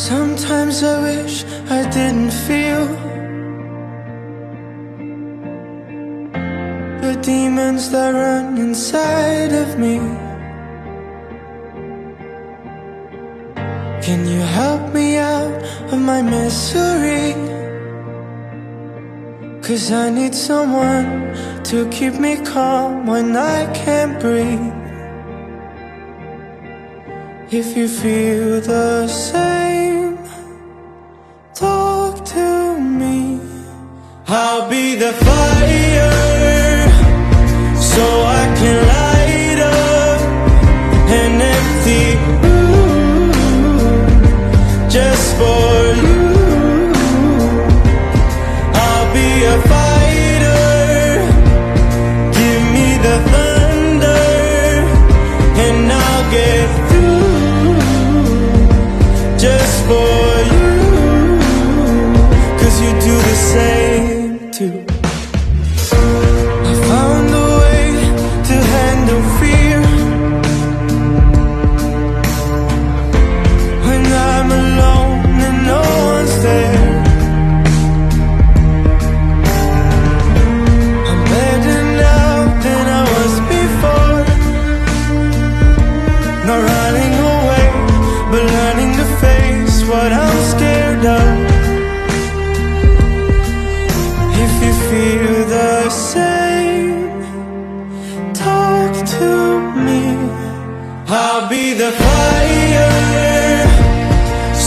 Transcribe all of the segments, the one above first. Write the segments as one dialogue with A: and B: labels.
A: Sometimes I wish I didn't feel the demons that run inside of me. Can you help me out of my misery? 'Cause I need someone to keep me calm when I can't breathe. If you feel the same, talk to me. I'll be the fire, so I can light up an empty room just for you. I'll be a fighter, give me the thunder, and I'll get through just for you. 'Cause you do the same too. I found a way to handle fear when I'm alone and no one's there. I'm better now than I was before. Not running away, but learning to face what I'm scared of. If you feel the same, talk to me. I'll be the fire,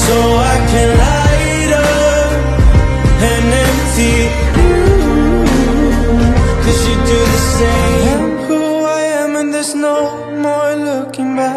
A: so I can light up an empty room. 'Cause you do the same. I am who I am, and there's no more looking back.